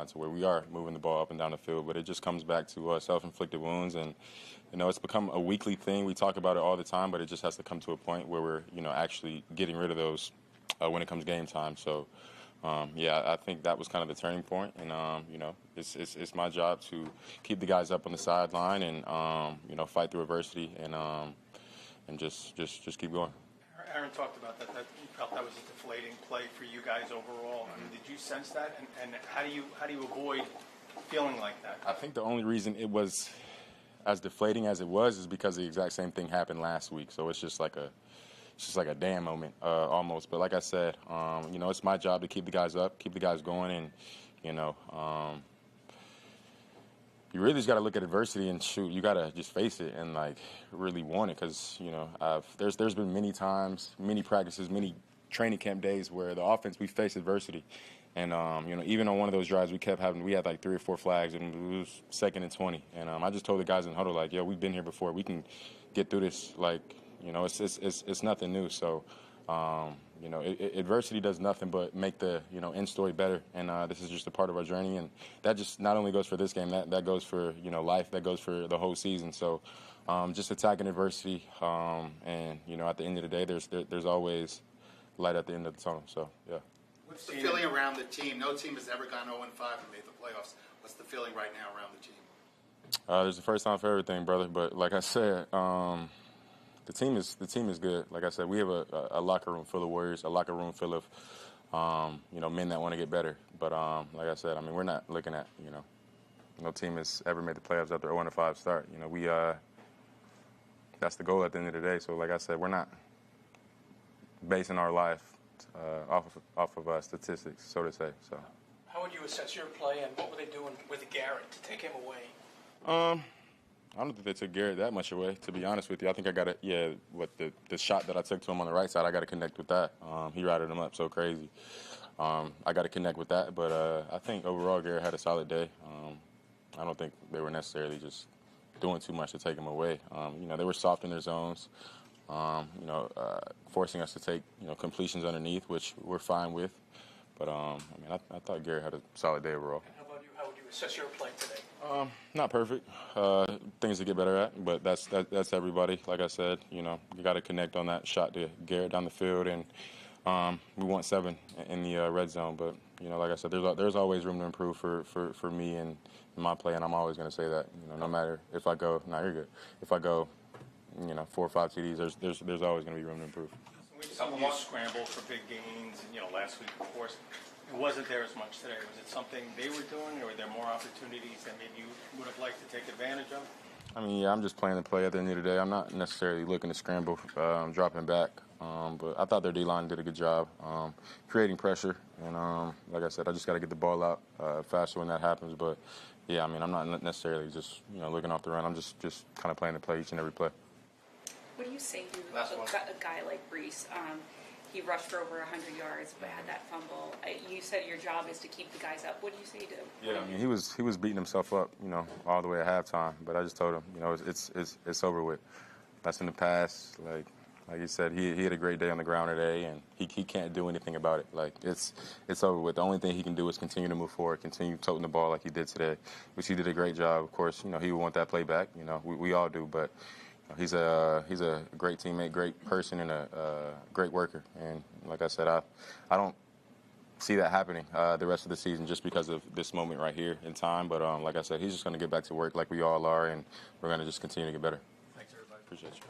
sideline to where we are moving the ball up and down the field. But it just comes back to self-inflicted wounds, and it's become a weekly thing. We talk about it all the time, but it just has to come to a point where we're actually getting rid of those when it comes game time. So. I think that was kind of the turning point, and it's my job to keep the guys up on the sideline and fight through adversity and just keep going. Aaron talked about that he felt that was a deflating play for you guys overall. I mean, did you sense that, and how do you avoid feeling like that? I think the only reason it was as deflating as it was is because the exact same thing happened last week. So it's just like a damn moment, almost. But like I said, it's my job to keep the guys up, keep the guys going, and you really just got to look at adversity and shoot. You got to just face it and really want it, because there's been many times, many practices, many training camp days where the offense we faced adversity, and even on one of those drives we had like 3 or 4 flags and it was 2nd and 20, and I just told the guys in the huddle yo, we've been here before, we can get through this. It's nothing new. So, adversity does nothing but make the, end story better. And this is just a part of our journey. And that just not only goes for this game, that goes for, life, that goes for the whole season. So, just attacking adversity. And, at the end of the day, there's always light at the end of the tunnel. So, yeah. What's the feeling around the team? No team has ever gone 0-5 and made the playoffs. What's the feeling right now around the team? There's the first time for everything, brother. But like I said, the team is good. Like I said, we have a locker room full of warriors, a locker room full of men that want to get better. But like I said, we're not looking at no team has ever made the playoffs after 0-5 start. We that's the goal at the end of the day. So like I said, we're not basing our life off of statistics, so to say. So. How would you assess your play, and what were they doing with Garrett to take him away? I don't think they took Garrett that much away, to be honest with you. I think I got the shot that I took to him on the right side, I got to connect with that. He routed him up so crazy. I got to connect with that, but I think overall Garrett had a solid day. I don't think they were necessarily just doing too much to take him away. They were soft in their zones, forcing us to take completions underneath, which we're fine with. But I thought Garrett had a solid day overall. How about you? How would you assess your play today? Not perfect. Things to get better at, but that's everybody. Like I said, you got to connect on that shot to Garrett down the field, and we want 7 in the red zone. But like I said, there's always room to improve for me and my play, and I'm always going to say that. No matter if I go, you're good. If I go, 4 or 5 TDs, there's always going to be room to improve. We saw you scramble for big gains, and last week, of course. It wasn't there as much today. Was it something they were doing, or were there more opportunities that maybe you would have liked to take advantage of? I'm just playing the play at the end of the day. I'm not necessarily looking to scramble, dropping back. But I thought their D-line did a good job creating pressure. And like I said, I just got to get the ball out faster when that happens. But, yeah, I'm not necessarily just, looking off the run. I'm just kind of playing the play each and every play. What do you say to a guy like Brees? He rushed for over 100 yards, but had that fumble. You said your job is to keep the guys up. What do you say to him? Yeah, he was beating himself up, all the way at halftime. But I just told him, it's over with. That's in the past. Like you said, he had a great day on the ground today, and he can't do anything about it. It's over with. The only thing he can do is continue to move forward, continue toting the ball like he did today, which he did a great job. Of course, he would want that play back. We all do, but. He's a great teammate, great person, and a great worker. And like I said, I don't see that happening the rest of the season just because of this moment right here in time. But like I said, he's just going to get back to work like we all are, and we're going to just continue to get better. Thanks, everybody. Appreciate you.